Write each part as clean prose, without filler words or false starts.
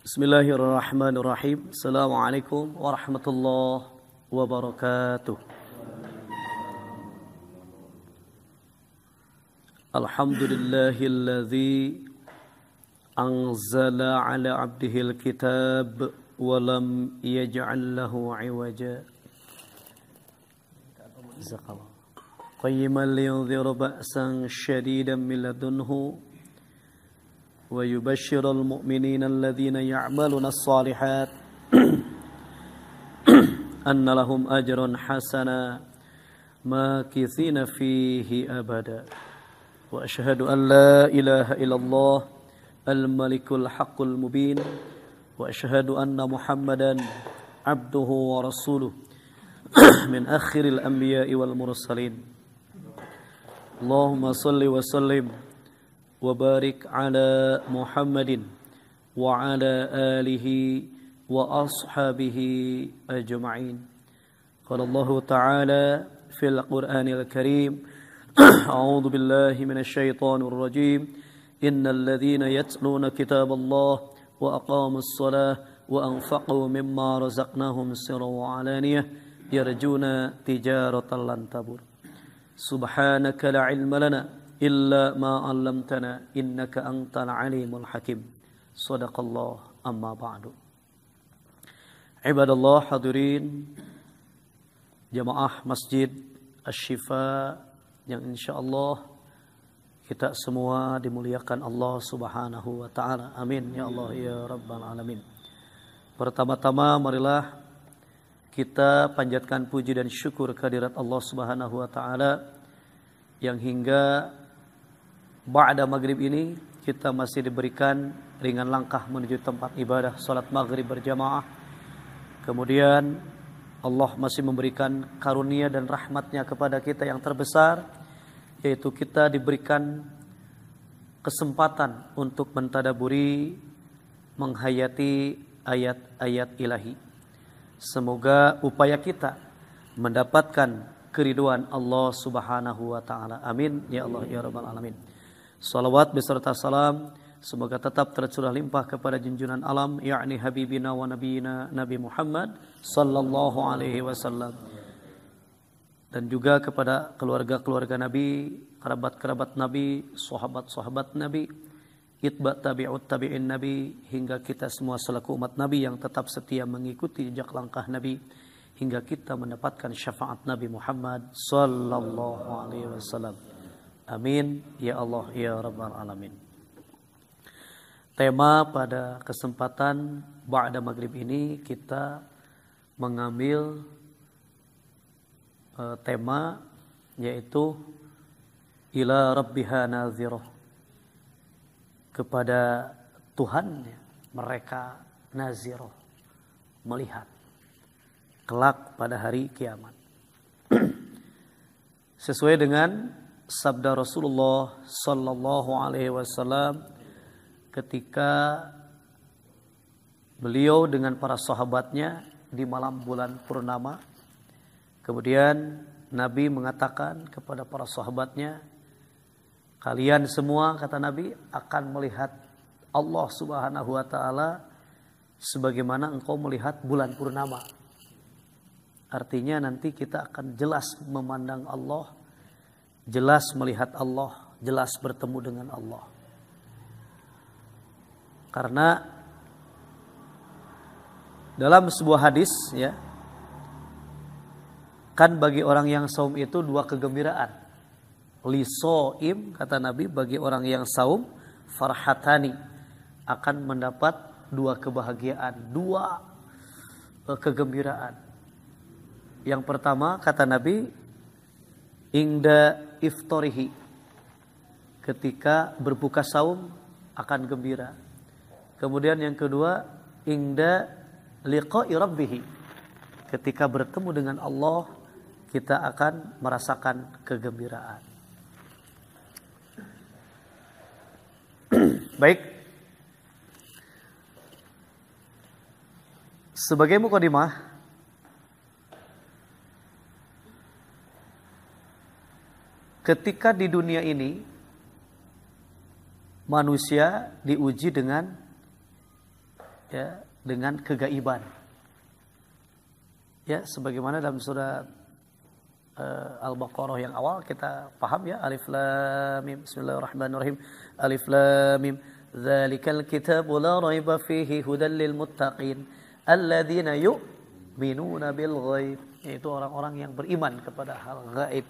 Bismillahirrahmanirrahim. Assalamualaikum warahmatullahi wabarakatuh. Alhamdulillahilladzi anzala ala abdihil kitab wa lam yaj'al lahu 'iwaja. Qayyiman liyunzira ba'san shadidan min ladunhu ويبشر المؤمنين الذين يعملون الصالحات أن لهم أجرا حسنا ماكثين فيه أبدا وأشهد أن لا إله إلا الله الملك الحق المبين وأشهد أن محمدا عبده ورسوله من آخر الأنبياء والمرسلين اللهم صل وسلم وبارك على محمد وعلى آله وأصحابه أجمعين قال الله تعالى في القرآن الكريم أعوذ بالله من الشيطان الرجيم إن الذين يتلون كتاب الله وأقاموا الصلاة وأنفقوا مما رزقناهم سرا وعلانية يرجون تجارة لن تبور سبحانك لا علم لنا illa ma 'allamtana innaka antal alimul hakim. Shadaqallah amma ba'du. Ibadallah hadirin jamaah Masjid Asy-Syifa yang insyaallah kita semua dimuliakan Allah Subhanahu wa taala. Amin ya Allah ya rabbal alamin. Pertama-tama marilah kita panjatkan puji dan syukur kehadirat Allah Subhanahu wa taala yang hingga ba'da maghrib ini kita masih diberikan ringan langkah menuju tempat ibadah salat maghrib berjamaah. Kemudian Allah masih memberikan karunia dan rahmatnya kepada kita yang terbesar, yaitu kita diberikan kesempatan untuk mentadaburi, menghayati ayat-ayat ilahi. Semoga upaya kita mendapatkan keriduan Allah Subhanahu wa taala. Amin ya Allah ya rabbal alamin. Salawat beserta salam semoga tetap tercurah limpah kepada junjungan alam yakni habibina wa nabiyina Nabi Muhammad sallallahu alaihi wasallam, dan juga kepada keluarga-keluarga Nabi, kerabat-kerabat Nabi, sahabat-sahabat Nabi, itba tabi'ut tabi'in Nabi, hingga kita semua selaku umat Nabi yang tetap setia mengikuti jejak langkah Nabi hingga kita mendapatkan syafaat Nabi Muhammad sallallahu alaihi wasallam. Amin ya Allah ya rabbal alamin. Tema pada kesempatan ba'da maghrib ini kita mengambil tema yaitu ila rabbiha nazirah, kepada Tuhan mereka nazirah, melihat kelak pada hari kiamat. Sesuai dengan sabda Rasulullah sallallahu alaihi wasallam ketika beliau dengan para sahabatnya di malam bulan purnama. Kemudian Nabi mengatakan kepada para sahabatnya, kalian semua, kata Nabi, akan melihat Allah Subhanahu wa taala sebagaimana engkau melihat bulan purnama. Artinya nanti kita akan jelas memandang Allah, jelas melihat Allah, jelas bertemu dengan Allah. Karena dalam sebuah hadis ya, kan bagi orang yang saum itu dua kegembiraan. Li shaim, kata Nabi, bagi orang yang saum farhatani, akan mendapat dua kebahagiaan, dua kegembiraan. Yang pertama, kata Nabi, ingda iftarihi, ketika berbuka saum akan gembira. Kemudian yang kedua, ingda liqa'i rabbih, ketika bertemu dengan Allah kita akan merasakan kegembiraan. Baik, sebagai mukadimah, ketika di dunia ini manusia diuji dengan ya dengan kegaiban. Ya, sebagaimana dalam surat Al-Baqarah yang awal kita paham ya, Alif Lam Mim, Bismillahirrahmanirrahim. Alif Lam Mim, Dzalikal kitabu la raiba fihi hudal lil muttaqin alladzina yu'minuna bil ghaib. Yaitu orang-orang yang beriman kepada hal gaib.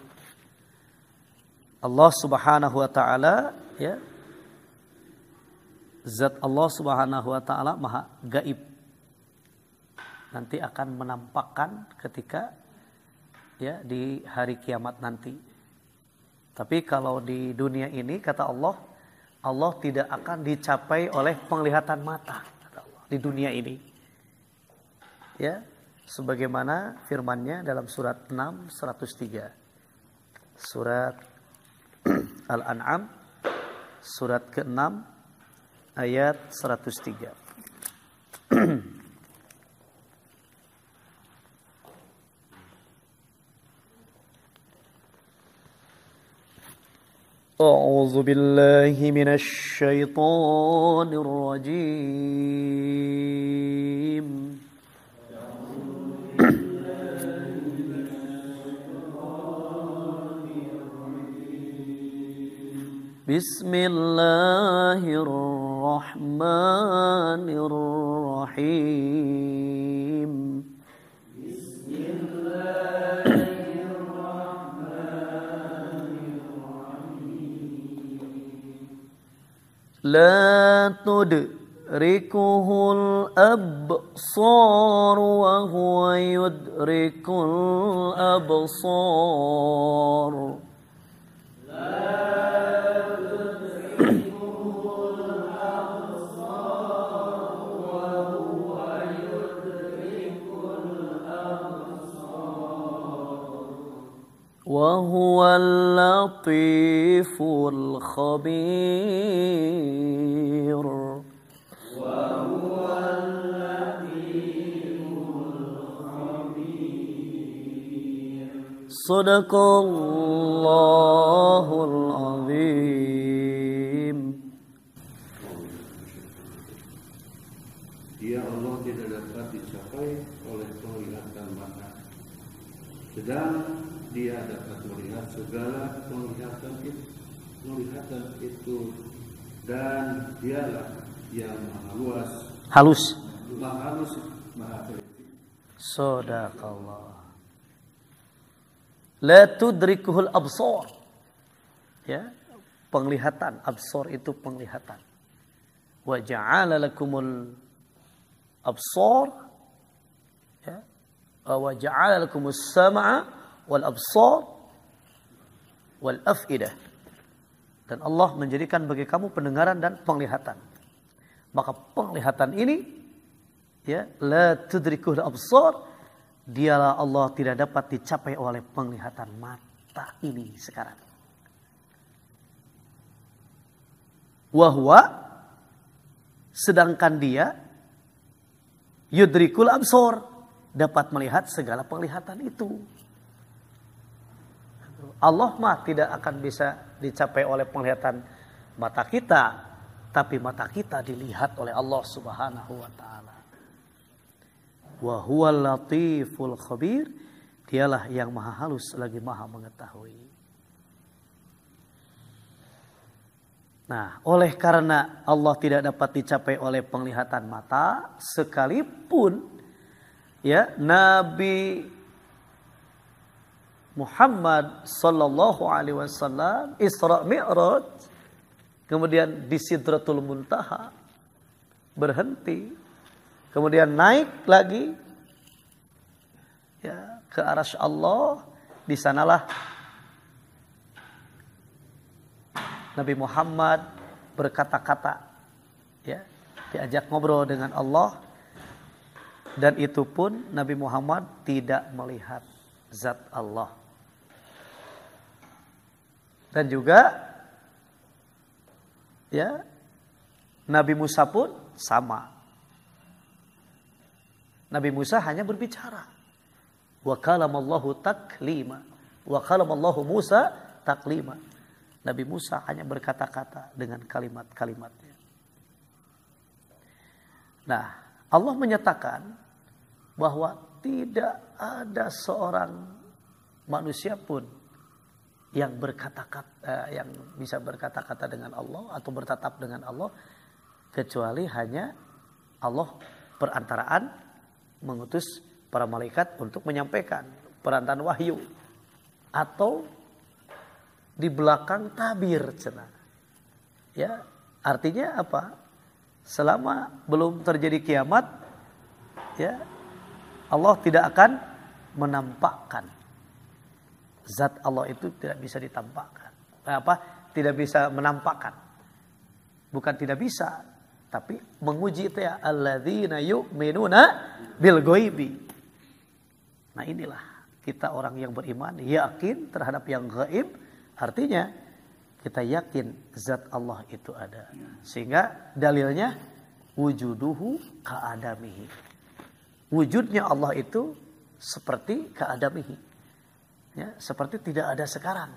Allah Subhanahu wa taala ya, zat Allah Subhanahu wa taala maha gaib. Nanti akan menampakkan ketika ya di hari kiamat nanti. Tapi kalau di dunia ini kata Allah, Allah tidak akan dicapai oleh penglihatan mata kata Allah di dunia ini. Ya, sebagaimana firman-Nya dalam surat 6 103. Surat Al-An'am surat ke-6 ayat 103. أعوذ بالله من الشيطان الرجيم بسم الله الرحمن الرحيم لا تدركه الأبصار وهو يدرك الأبصار وهو اللطيف الخبير صدق الله العظيم. Dia Allah tidak dapat dicapai oleh penglihatan mata, sedang Dia dapat melihat segala penglihatan itu, dan Dialah yang maha luas, maha teliti. Sadaqallah. La tudrikuhul absar. Ya, penglihatan, absar itu penglihatan. Wa ja'ala lakumul absar, ya, wa ja'ala lakumus sam'a wal absar wal afidah. Dan Allah menjadikan bagi kamu pendengaran dan penglihatan. Maka penglihatan ini ya, la tudrikuhul absar, dialah Allah tidak dapat dicapai oleh penglihatan mata ini sekarang. Wahwa, sedangkan dia yudrikul absar, dapat melihat segala penglihatan itu. Allah mah tidak akan bisa dicapai oleh penglihatan mata kita, tapi mata kita dilihat oleh Allah Subhanahu wa taala. Wa huwal latiful khabir, dialah yang maha halus lagi maha mengetahui. Nah, oleh karena Allah tidak dapat dicapai oleh penglihatan mata, sekalipun ya Nabi Muhammad sallallahu alaihi wasallam Isra Mi'raj, kemudian di Sidratul Muntaha berhenti, kemudian naik lagi ya ke arasy Allah. Di sanalah Nabi Muhammad berkata-kata, ya, diajak ngobrol dengan Allah, dan itu pun Nabi Muhammad tidak melihat zat Allah. Dan juga ya Nabi Musa pun sama. Nabi Musa hanya berbicara. Wa kalamallahu taklima. Wa kalamallahu Musa taklima. Nabi Musa hanya berkata-kata dengan kalimat-kalimatnya. Nah, Allah menyatakan bahwa tidak ada seorang manusia pun yang berkata-kata, yang bisa berkata-kata dengan Allah atau bertatap dengan Allah, kecuali hanya Allah perantaraan mengutus para malaikat untuk menyampaikan perantaraan wahyu, atau di belakang tabir cenah. Ya, artinya apa? Selama belum terjadi kiamat, ya, Allah tidak akan menampakkan. Zat Allah itu tidak bisa ditampakkan. Tidak bisa menampakkan. Bukan tidak bisa, tapi menguji itu ya, alladzina yu'minuna bil ghaibi. Nah, inilah kita orang yang beriman, yakin terhadap yang gaib, artinya kita yakin zat Allah itu ada. Sehingga dalilnya wujuduhu ka'adamihi. Wujudnya Allah itu seperti ka'adamihi. Ya, seperti tidak ada sekarang.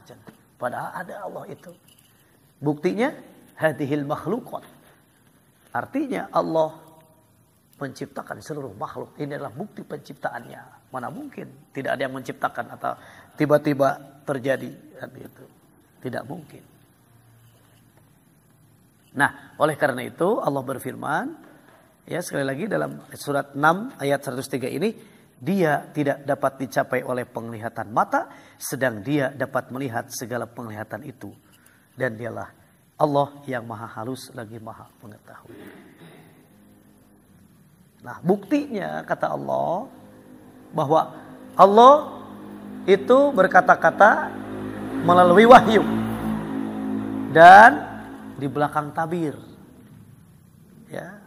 Padahal ada Allah itu. Buktinya hadhil makhluqat. Artinya Allah menciptakan seluruh makhluk. Ini adalah bukti penciptaannya. Mana mungkin tidak ada yang menciptakan atau tiba-tiba terjadi. Gitu. Tidak mungkin. Nah, oleh karena itu Allah berfirman, ya, sekali lagi dalam surat 6 ayat 103 ini, dia tidak dapat dicapai oleh penglihatan mata, sedang dia dapat melihat segala penglihatan itu. Dan dialah Allah yang maha halus lagi maha mengetahui. Nah, buktinya kata Allah bahwa Allah itu berkata-kata melalui wahyu dan di belakang tabir. Ya,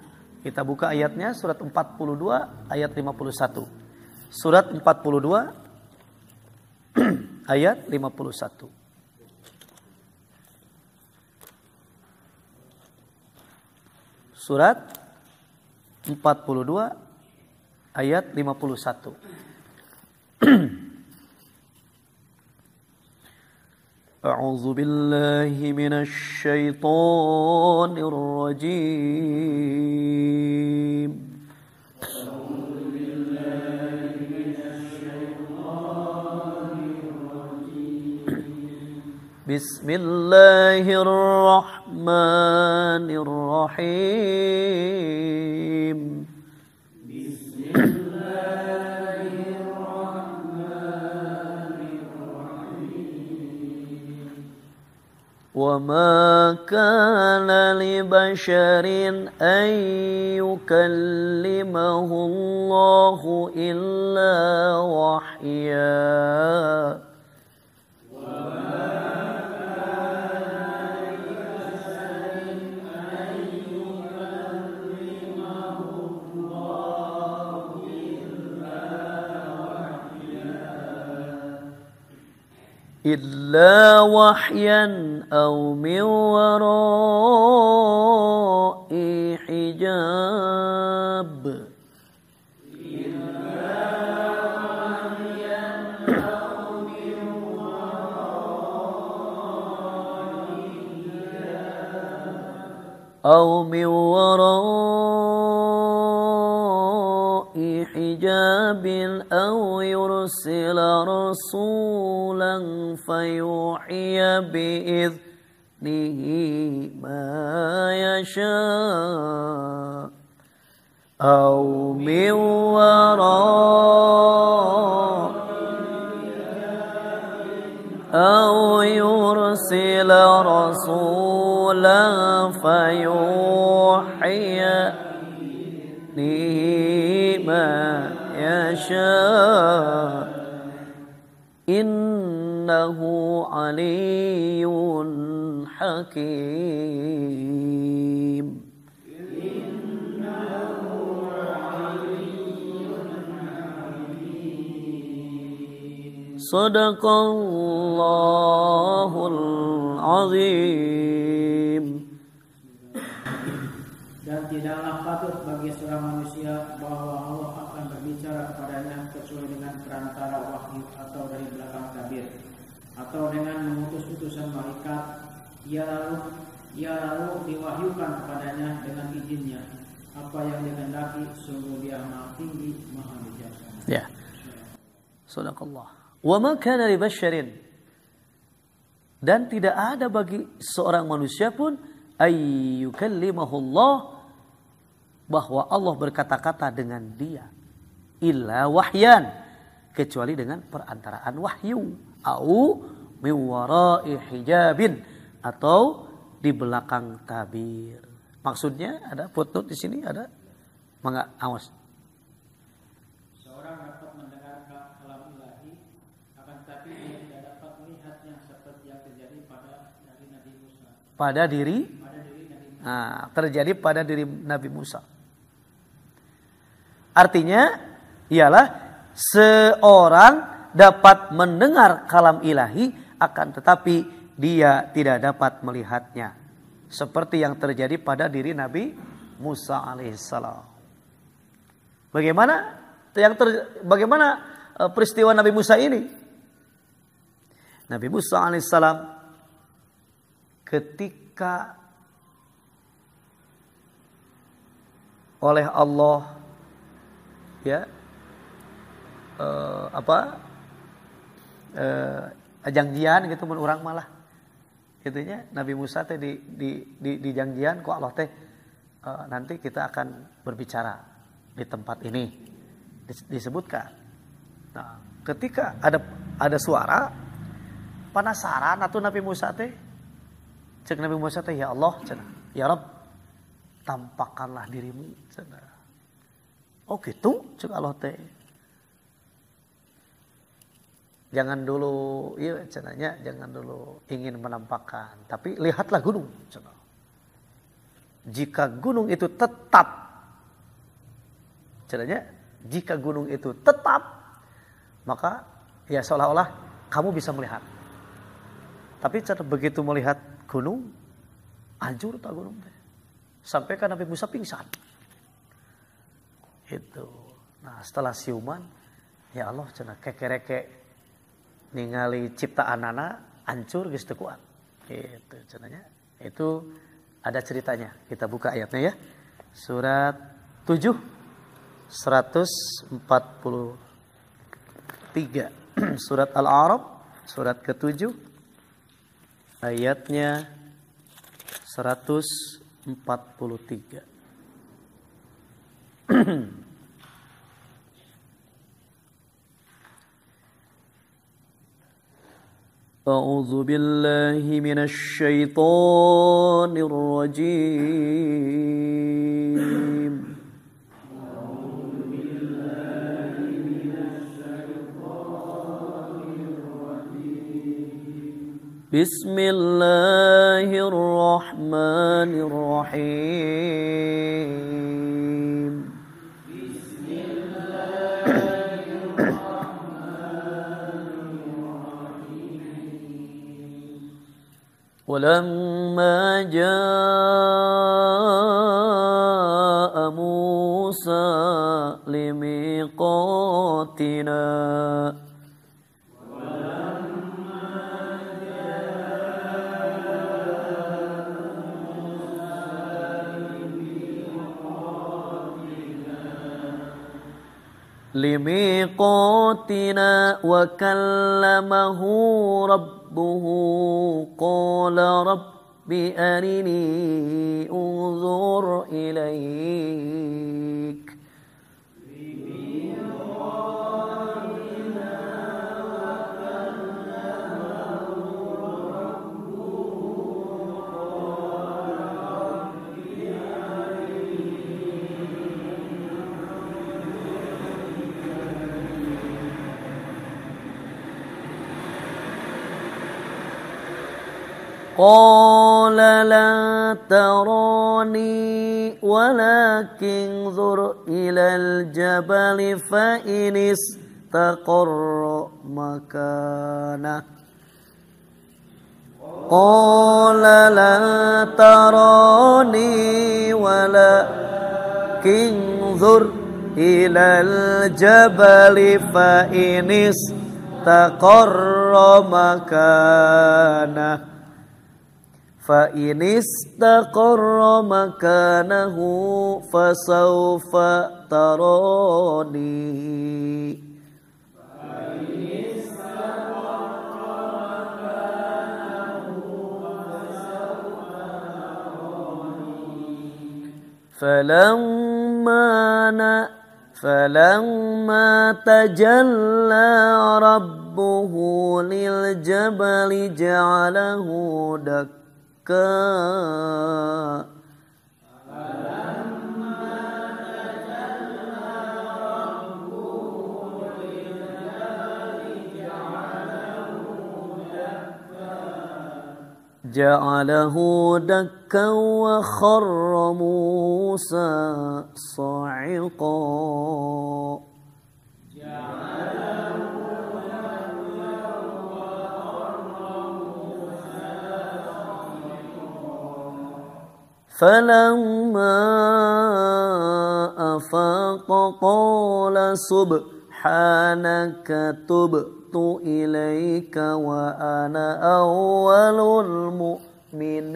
kita buka ayatnya surat 42 ayat 51. Surat 42 ayat 51. Surat 42 ayat 51. A'udzu billahi minasy syaithanir rajim. Bismillahirrahmanirrahim. Wa ma kana li basharin an yukallimahu Allahu illa wahya. إلا وحيا أو من وراء حجاب أو من وراء حجاب أو يرسل رسولا فيوحي بإذنه ما يشاء أو من وراء أو يرسل رسولا فيوحي بإذنه ما يشاء إنه علي حكيم. Sadaqallahul azim. Dan tidaklah patut bagi seorang manusia bahwa Allah akan berbicara kepadanya kecuali dengan perantara wahyu atau dari belakang tabir atau dengan mengutus utusan malaikat, ia lalu diwahyukan kepadanya dengan izinnya, apa yang dikehendaki, sungguh Dia Maha Tinggi, Maha Bijaksana. Ya. Sadaqallah. Wa ma kana li basyarin, dan tidak ada bagi seorang manusia pun ayyukallimahullah, bahwa Allah berkata-kata dengan dia, illa wahyan, kecuali dengan perantaraan wahyu, au min wara'i hijabin, atau di belakang tabir. Maksudnya ada footnote di sini, ada mangga awas. Seorang dapat mendengar kalam ilahi, akan tetapi dia tidak dapat melihatnya seperti yang terjadi pada dari Nabi Musa. Pada diri Nabi Musa. Nah, terjadi pada diri Nabi Musa. Artinya ialah seorang dapat mendengar kalam ilahi, akan tetapi dia tidak dapat melihatnya, seperti yang terjadi pada diri Nabi Musa alaihissalam. Bagaimana peristiwa Nabi Musa ini? Nabi Musa alaihissalam ketika oleh Allah janjian gitu mun urang malah gitunya, Nabi Musa teh di janjian ku Allah teh nanti kita akan berbicara di tempat ini, disebutkan. Nah, ketika ada suara penasaran atuh Nabi Musa teh, cek Nabi Musa teh, ya Allah cenah, ya Rabb tampakkanlah dirimu cenah. Oh gitu cek Allah teh. Jangan dulu, iya cenanya, jangan dulu ingin menampakkan, tapi lihatlah gunung. Cenah. Jika gunung itu tetap, cenanya, jika gunung itu tetap, maka ya seolah-olah kamu bisa melihat. Tapi begitu melihat gunung, hancur tak gunung teh. Sampai kan Nabi Musa pingsan. Itu. Nah setelah siuman, ya Allah cenah kekereke ningali ciptaanana hancur geus teu kuat. Gitu cenanya. Itu ada ceritanya. Kita buka ayatnya ya. Surat 7 143. Surat Al-A'raf surat ke-7 ayatnya 143. أعوذ بالله من الشيطان الرجيم بسم الله الرحمن الرحيم ولما جاء موسى لميقاتنا وكلمه ربه قال رب أرني أنظر إليك قال لا تراني ولكن انظر إلى الجبل فإن استقر مكانه قال لا تراني ولكن انظر إلى الجبل فإن استقر مكانه fa in istaqarra makanahu fasawfa tarani. فلما تجلى ربه للجبل جعله دكا جعله دكا وخر موسى صعقا. فلما أفاق قال سبحانك تبت إليك وأنا أول المؤمنين.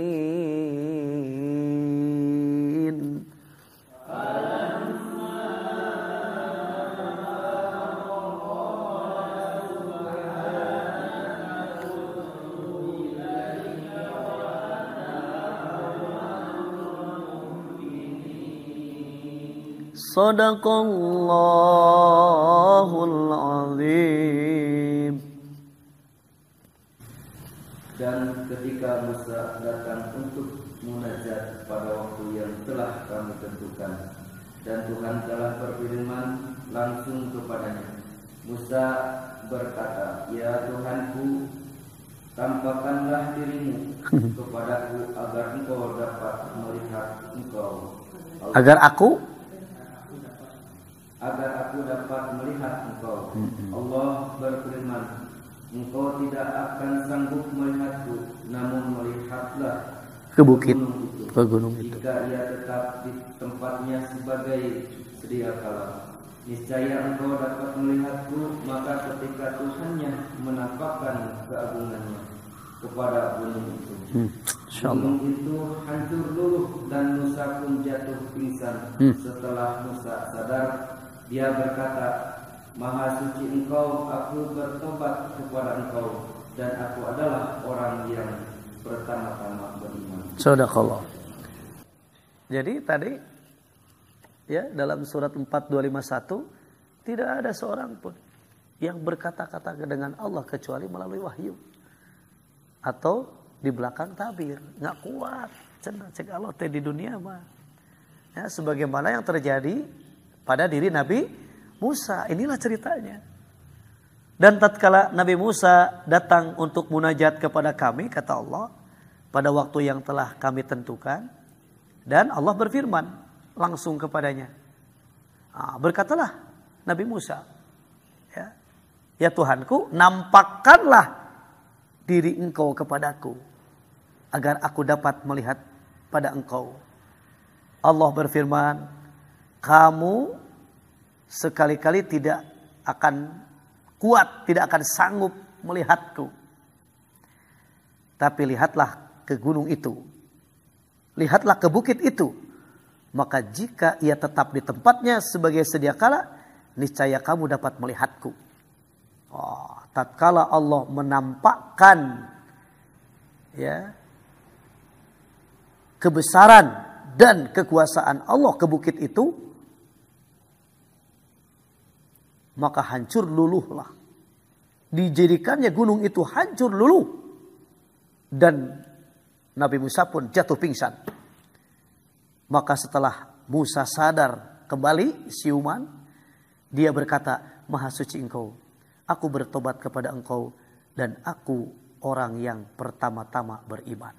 Sadaqallahul azim. Dan ketika Musa datang untuk munajat pada waktu yang telah kami tentukan, dan Tuhan telah berfirman langsung kepadanya, Musa berkata, ya Tuhanku, tampakkanlah dirimu kepadaku agar engkau dapat melihat engkau. Agar aku dapat melihat engkau. Allah berfirman, engkau tidak akan sanggup melihatku, namun melihatlah ke bukit, ke gunung itu. Jika ia tetap di tempatnya sebagai sedia kala, niscaya engkau dapat melihatku. Maka ketika Tuhannya menampakkan keagungannya kepada gunung itu, gunung itu hancur luluh dan Musa pun jatuh pingsan. Setelah Musa sadar, dia berkata, Maha suci engkau, aku bertobat kepada engkau, dan aku adalah orang yang pertama-tama beriman. Sadaqallah. Jadi tadi ya dalam surat 4251 tidak ada seorang pun yang berkata-kata dengan Allah kecuali melalui wahyu atau di belakang tabir. Nggak kuat cek Allah teh di dunia mah. Ya, sebagaimana yang terjadi pada diri Nabi Musa. Inilah ceritanya. Dan tatkala Nabi Musa datang untuk munajat kepada kami, kata Allah, pada waktu yang telah kami tentukan, dan Allah berfirman langsung kepadanya. Berkatalah Nabi Musa, ya Tuhanku, nampakkanlah diri engkau kepadaku, agar aku dapat melihat pada engkau. Allah berfirman, kamu sekali-kali tidak akan kuat, tidak akan sanggup melihatku. Tapi lihatlah ke gunung itu, lihatlah ke bukit itu. Maka jika ia tetap di tempatnya sebagai sedia kala, niscaya kamu dapat melihatku. Tatkala Allah menampakkan kebesaran dan kekuasaan Allah ke bukit itu, maka hancur luluhlah. Dijadikannya gunung itu hancur luluh. Dan Nabi Musa pun jatuh pingsan. Maka setelah Musa sadar kembali siuman, dia berkata, Maha suci engkau, aku bertobat kepada engkau, dan aku orang yang pertama-tama beriman.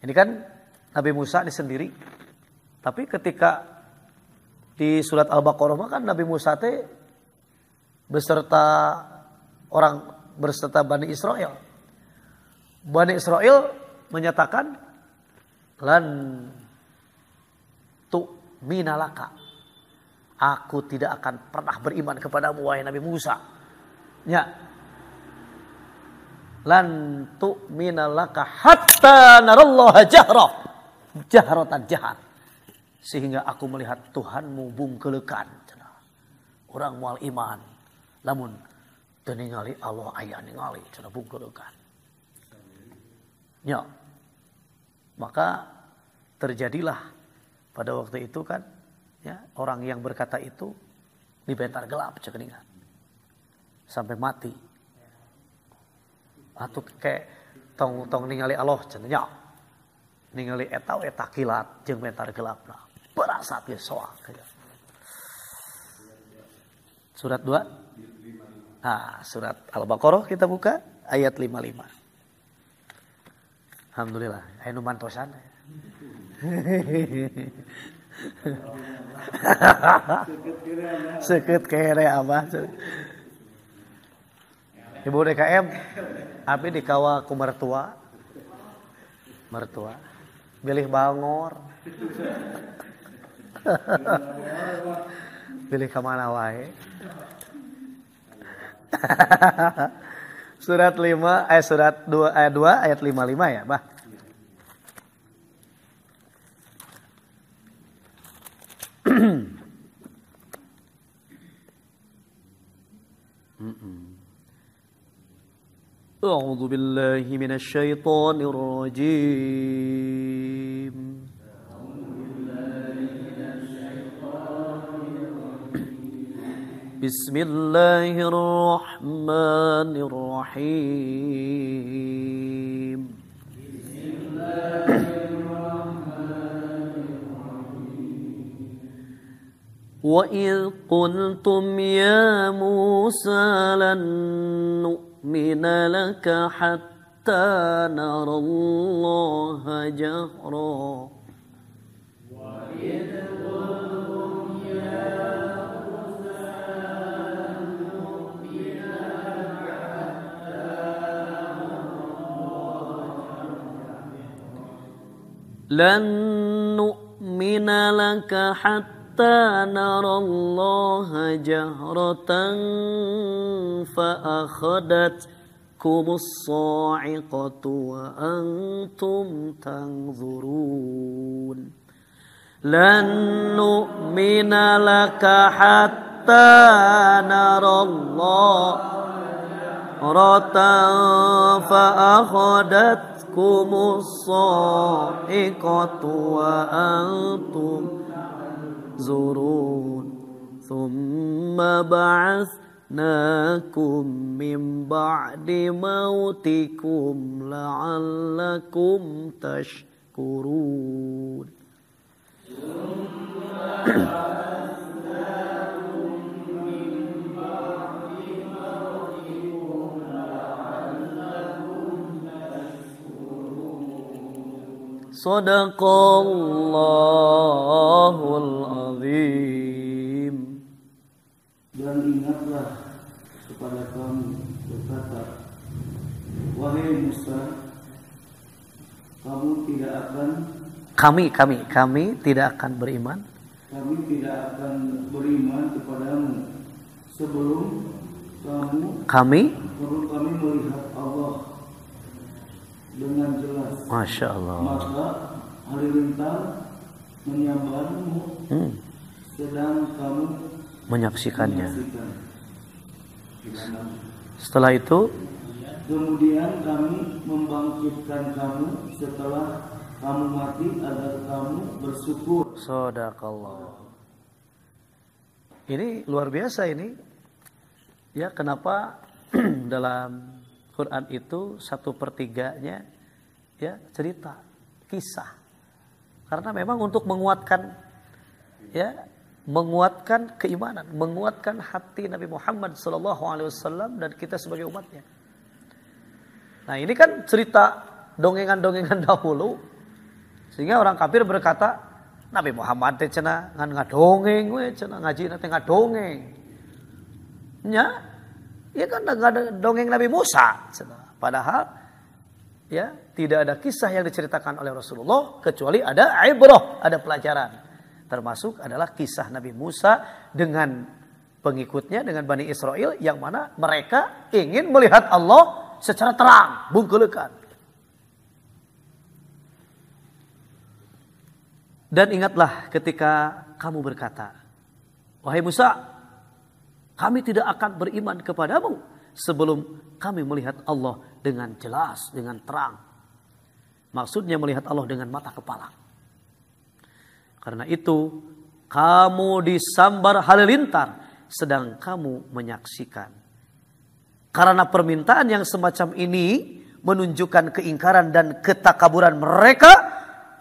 Ini kan Nabi Musa ini sendiri. Tapi ketika di surat Al-Baqarah kan Nabi Musa beserta Bani Israel. Bani Israel menyatakan lan tu'mina laka. Aku tidak akan pernah beriman kepadamu wahai Nabi Musa. Ya. Lan tu'mina laka hatta narallaha jahratan jahar. Sehingga aku melihat Tuhanmu bungkelekan. Orang moal iman. Lamun teu ningali Allah aya ningali cenah bungkelekan. Ya. Maka terjadilah pada waktu itu kan ya, orang yang berkata itu dibentar gelap cekeningan. Sampai mati. Atau kayak tong ningali Allah cenah nya. Ningali eta kilat jeung bentar gelapna. Berasa ge soak. Surat 2. Nah, surat Al-Baqarah kita buka ayat 55. Alhamdulillah, aya nu mantosan. Seket kere abah. Ibu DKM, abi dikawa ku mertua. Bilih bangor. Pilih kemana wae. Surat 5 surat 2 ayat 55 ya, Bah. A'udzu billahi minasy syaithanir rajim. Bismillahirrahmanirrahim. Wa idh qultum ya Musa lan nu'mina laka hatta narallaha jahra. Lan nu'mina laka hatta narallaha jahratan fa akhadhatkumus sa'iqatu wa antum tanzurun. Lan nu'mina laka hatta narallaha jahratan fa akhadhatkumus sa'iqatu wa antum zurun thumma ba'athnakum min ba'di mautikum la'allakum tashkurun. Sadaqallahul azim. Dan ingatlah kepada kamu berkata, wahai Musa, kamu tidak akan kami tidak akan beriman. Kami tidak akan beriman kepadamu sebelum kami melihat Allah dengan jelas. Masya Allah. Maka halilintar menyambarmu sedang kamu menyaksikannya. Setelah itu kemudian kami membangkitkan kamu setelah kamu mati agar kamu bersyukur. Shadaqallah. Ini luar biasa ini. Ya, kenapa dalam Quran itu 1/3-nya ya cerita, kisah. Karena memang untuk menguatkan keimanan, menguatkan hati Nabi Muhammad SAW dan kita sebagai umatnya. Nah, ini kan cerita dongengan-dongengan dahulu. Sehingga orang kafir berkata, Nabi Muhammad teh cenah ngan ngadongeng we cenah ngajina teh ngadongeng. Nya, ya kan ada dongeng Nabi Musa cenah. Padahal ya tidak ada kisah yang diceritakan oleh Rasulullah kecuali ada ibrah, ada pelajaran. Termasuk adalah kisah Nabi Musa dengan pengikutnya, dengan Bani Israel yang mana mereka ingin melihat Allah secara terang, bungkelekan. Dan ingatlah ketika kamu berkata, wahai Musa, kami tidak akan beriman kepadamu sebelum kami melihat Allah dengan jelas, dengan terang. Maksudnya melihat Allah dengan mata kepala. Karena itu kamu disambar halilintar sedang kamu menyaksikan. Karena permintaan yang semacam ini menunjukkan keingkaran dan ketakaburan mereka.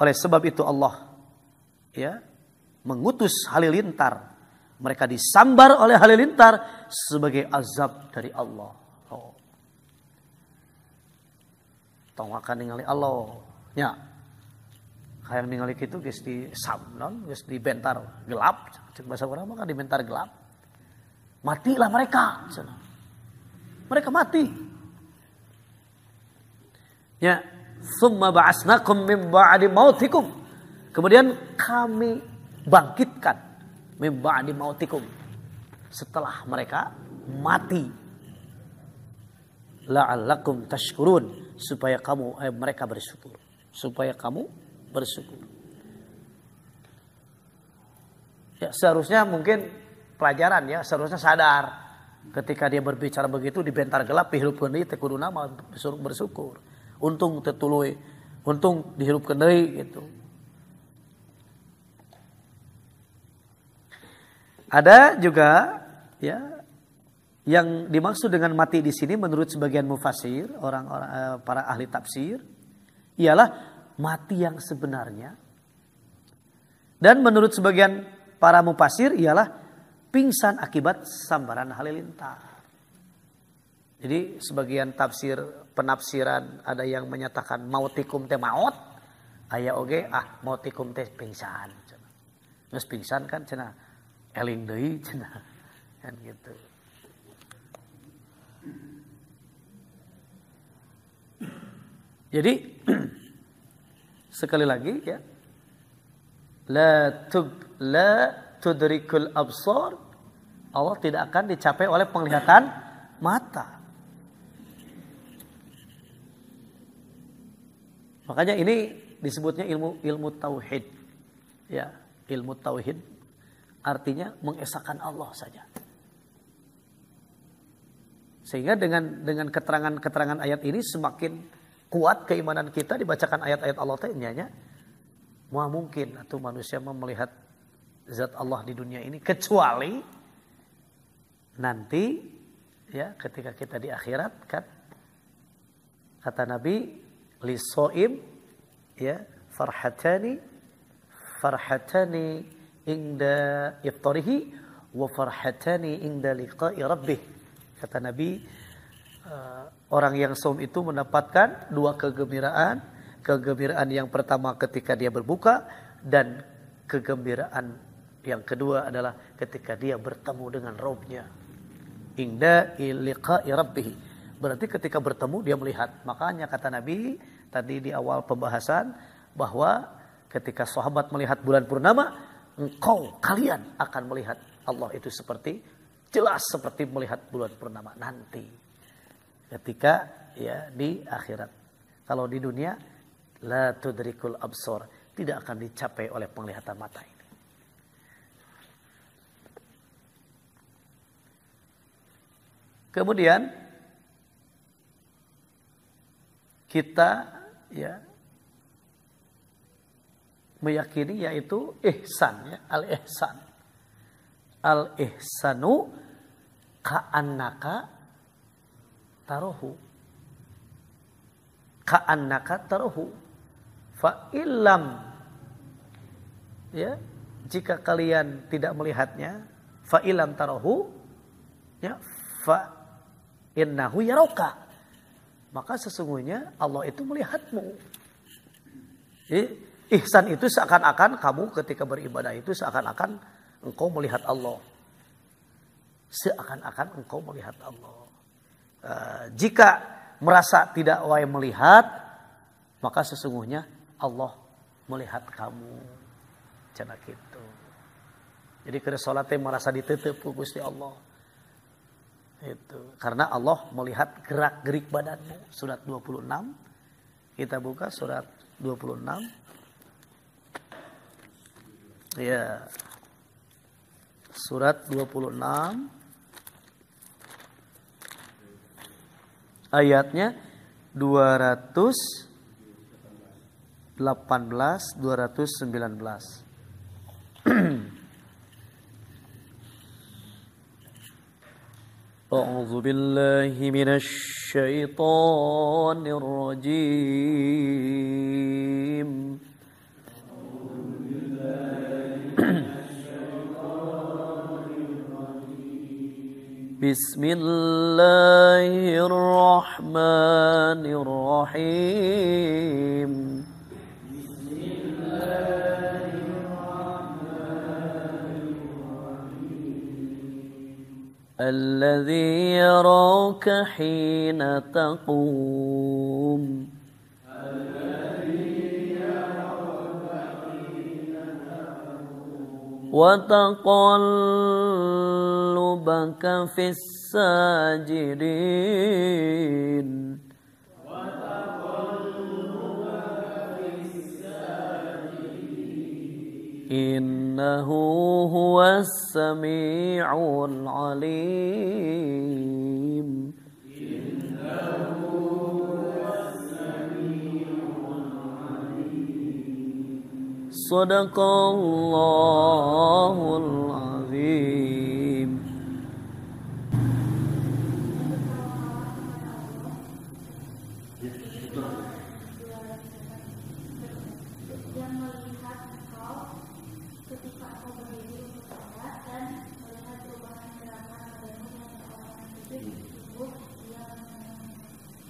Oleh sebab itu Allah mengutus halilintar. Mereka disambar oleh halilintar sebagai azab dari Allah. Tong akan ningali Allah. Ya. Kayak ningali kitu geus di samnon, geus di bentar gelap. Cek bahasa urang mah kan di bentar gelap. Matilah mereka. Mereka mati. Ya, summa ba'asnakum min ba'di mautikum. Kemudian kami bangkitkan min ba'di mautikum. Setelah mereka mati. La'allakum tashkurun, supaya kamu mereka bersyukur. Supaya kamu bersyukur. Ya, seharusnya mungkin pelajaran ya, seharusnya sadar. Ketika dia berbicara begitu di bentar gelap dihirupkeun deui teh kuduna mah bersyukur. Untung teu tuluy, untung dihirupkeun deui gitu. Ada juga ya yang dimaksud dengan mati di sini menurut sebagian mufasir, orang-orang para ahli tafsir, ialah mati yang sebenarnya. Dan menurut sebagian para mufasir ialah pingsan akibat sambaran halilintar. Jadi sebagian penafsiran ada yang menyatakan mautikum teh maut, aya oge mautikum teh pingsan. Geus pingsan kan cenah eling deui cenah kan gitu. Jadi sekali lagi ya, la tudrikul absar, Allah tidak akan dicapai oleh penglihatan mata. Makanya ini disebutnya ilmu tauhid. Ya, ilmu tauhid artinya mengesahkan Allah saja. Sehingga dengan keterangan-keterangan ayat ini semakin kuat keimanan kita dibacakan ayat-ayat Allah tanya. Mau mungkin atau manusia melihat zat Allah di dunia ini kecuali nanti ya ketika kita di akhirat kan kata Nabi lisoim ya farhatani inda iftarihi wa farhatani inda liqa'i rabbih. Kata Nabi orang yang saum itu mendapatkan dua kegembiraan. Kegembiraan yang pertama ketika dia berbuka dan kegembiraan yang kedua adalah ketika dia bertemu dengan Rabb-Nya. Inda liqa'i rabbih. Berarti ketika bertemu dia melihat. Makanya kata Nabi tadi di awal pembahasan bahwa ketika sahabat melihat bulan purnama, kalian akan melihat Allah itu jelas seperti melihat bulan purnama nanti. Ketika ya di akhirat. Kalau di dunia la tudrikul absar, tidak akan dicapai oleh penglihatan mata ini. Kemudian kita ya meyakini yaitu ihsan ya, al-ihsan. Al-ihsanu ka'annaka taruhu. Ka'annaka taruhu. Fa illam ya, jika kalian tidak melihatnya, fa illam taruhu ya, fa innahu yaraka. Maka sesungguhnya Allah itu melihatmu. Jadi ihsan itu seakan-akan kamu ketika beribadah itu seakan-akan engkau melihat Allah. Seakan-akan engkau melihat Allah. Jika merasa tidak wae melihat, maka sesungguhnya Allah melihat kamu. Cenah kitu. Jadi keur salat teh merasa diteuteub ku Gusti Allah. Itu karena Allah melihat gerak-gerik badanmu. Surat 26. Kita buka surat 26. Ya. Surat 26. Ayatnya 218 219. أعوذ بالله من الشيطان الرجيم بسم الله الرحمن الرحيم الذي يراك حين تقوم وتقلبك في الساجدين إنه هو السميع العليم صدق الله العظيم.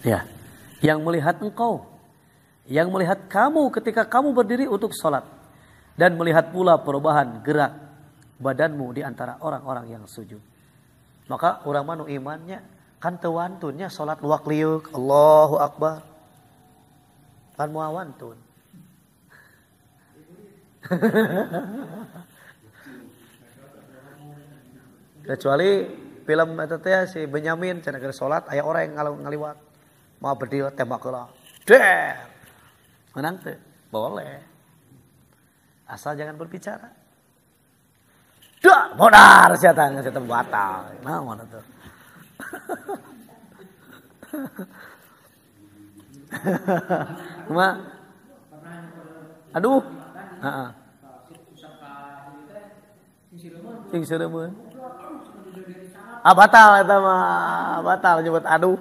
Ya, yang melihat engkau, yang melihat kamu ketika kamu berdiri untuk sholat, dan melihat pula perubahan gerak badanmu di antara orang-orang yang sujud. Maka urang mah nu imannya kan teu wantunnya sholat luak liuk, Allahu Akbar. Kan moal wantun. Kecuali film eta teh si Benyamin cenah keur salat aya orang yang ngaliwat. Mau berdiri tembak heula. Der. Menang teu? Boleh. Asal jangan berbicara. Dah, modar setan batal. Naon atuh? Ma. Aduh. Heeh. Sing seureumeuh. Batal eta mah. Batal nyebut aduh.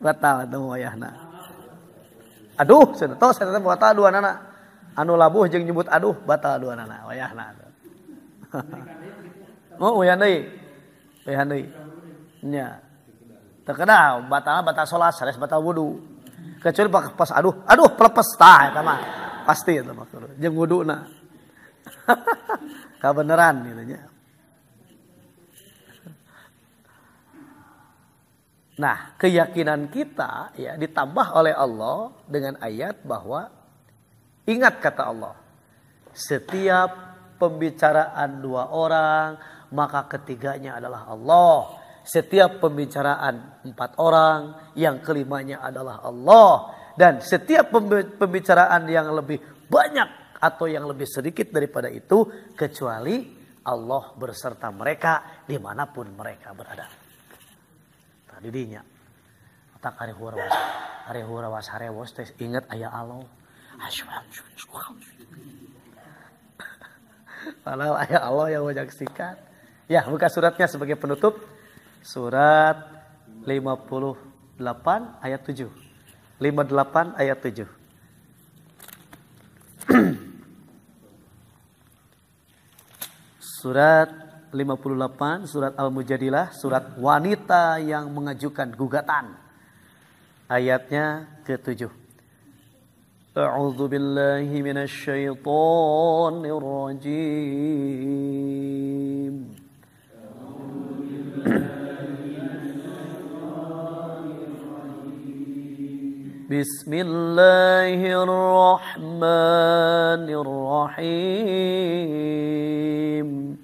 Batal eta wayahna. Aduh, cenah tos eta batal duanana. Anu labuh jeung nyebut aduh batal duanana wayahna. Oh, wayah deui. Wayah deui. Nya. Teu kedah batal salat, sanes batal wudu. Kecuali pas aduh pelepes tah eta mah. Pasti eta mah jeung wuduna. Kabeneran gitu nya. Nah, keyakinan kita ya ditambah oleh Allah dengan ayat bahwa ingat kata Allah, setiap pembicaraan dua orang maka ketiganya adalah Allah. Setiap pembicaraan 4 orang yang kelimanya adalah Allah. Dan setiap pembicaraan yang lebih banyak atau yang lebih sedikit daripada itu kecuali Allah berserta mereka dimanapun mereka berada. Didinya tak arehura was harewos teh ingat aya Allah. Padahal aya Allah yang menyaksikan. Ya, buka suratnya sebagai penutup. Surat 58 ayat 7. 58 ayat 7. Surat 58, surat Al-Mujadilah, surat wanita yang mengajukan gugatan. Ayatnya ke-7. A'udzu billahi minasy syaithanir rajim. Bismillahirrahmanirrahim.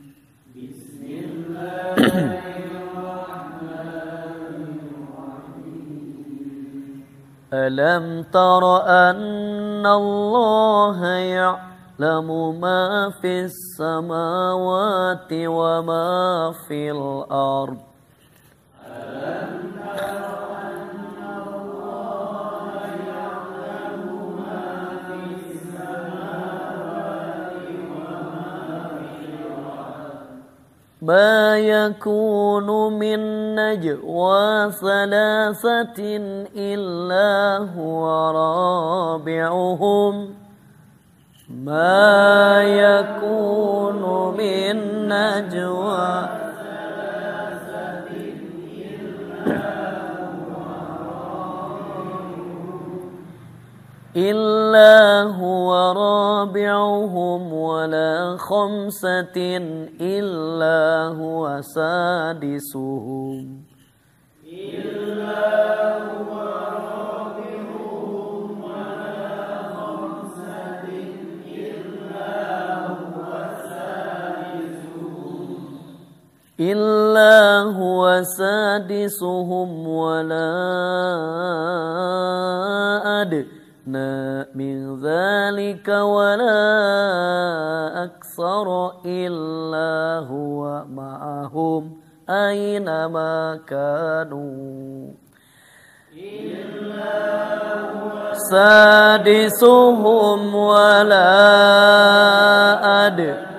Alam tara anna Allah ya'lamu ma fis samawati wa ma fil ard. ما يكون من نجوى ثلاثة إلا هو رابعهم ما يكون من نجوى إلا هو رابعهم ولا خمسة إلا هو سادسهم إلا هو سادسهم ولا أدنى من ذلك ولا أكثر إلا هو معهم أينما كانوا سادسهم ولا أدنى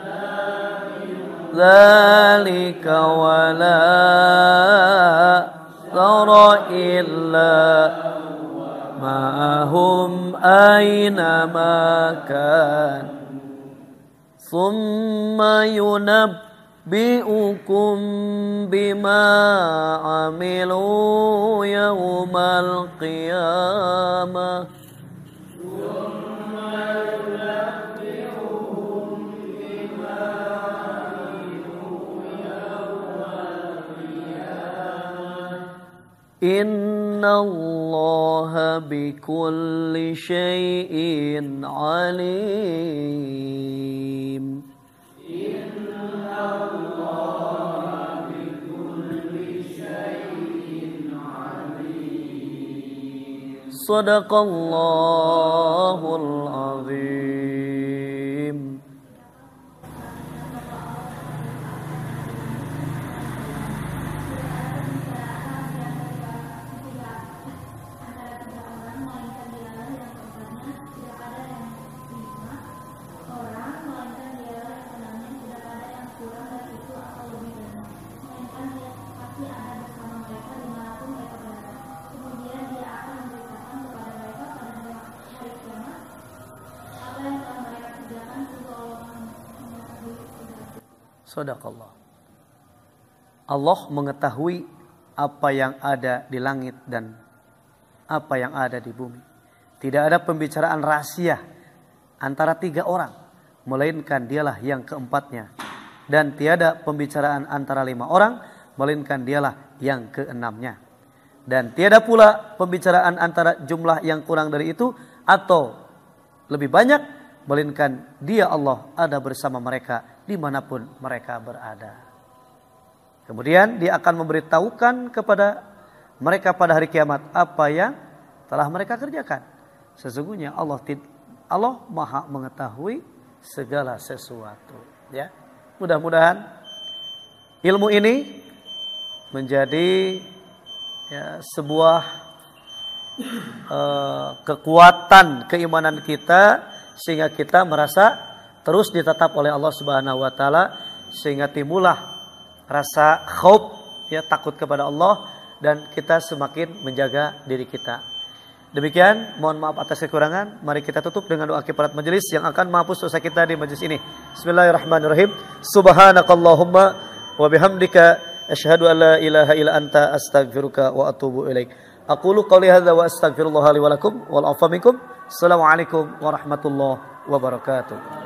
ذلك ولا ترى إلا معهم أينما كان ثم ينبئكم بما عملوا يوم القيامة إن الله بكل شيء عليم إن الله بكل شيء عليم صدق الله العظيم. Sadaqallah. Allah mengetahui apa yang ada di langit dan apa yang ada di bumi. Tidak ada pembicaraan rahasia antara tiga orang, melainkan dialah yang keempatnya. Dan tiada pembicaraan antara 5 orang, melainkan dialah yang keenamnya. Dan tiada pula pembicaraan antara jumlah yang kurang dari itu atau lebih banyak, melainkan Dia Allah ada bersama mereka dimanapun mereka berada. Kemudian Dia akan memberitahukan kepada mereka pada hari kiamat apa yang telah mereka kerjakan. Sesungguhnya Allah Maha mengetahui segala sesuatu. Ya, mudah-mudahan ilmu ini menjadi sebuah kekuatan keimanan kita, sehingga kita merasa terus ditetap oleh Allah Subhanahu wa taala, sehingga timbullah rasa khauf, takut kepada Allah, dan kita semakin menjaga diri kita. Demikian, mohon maaf atas kekurangan. Mari kita tutup dengan doa kifarat majelis yang akan menghapus dosa kita di majelis ini. Bismillahirrahmanirrahim. Subhanakallahumma wa bihamdika asyhadu an la ilaha illa anta astaghfiruka wa atubu ilaik. Aqulu qouli hadza wa astaghfirullah li wa lakum wal afwa minkum. Assalamualaikum warahmatullahi wabarakatuh.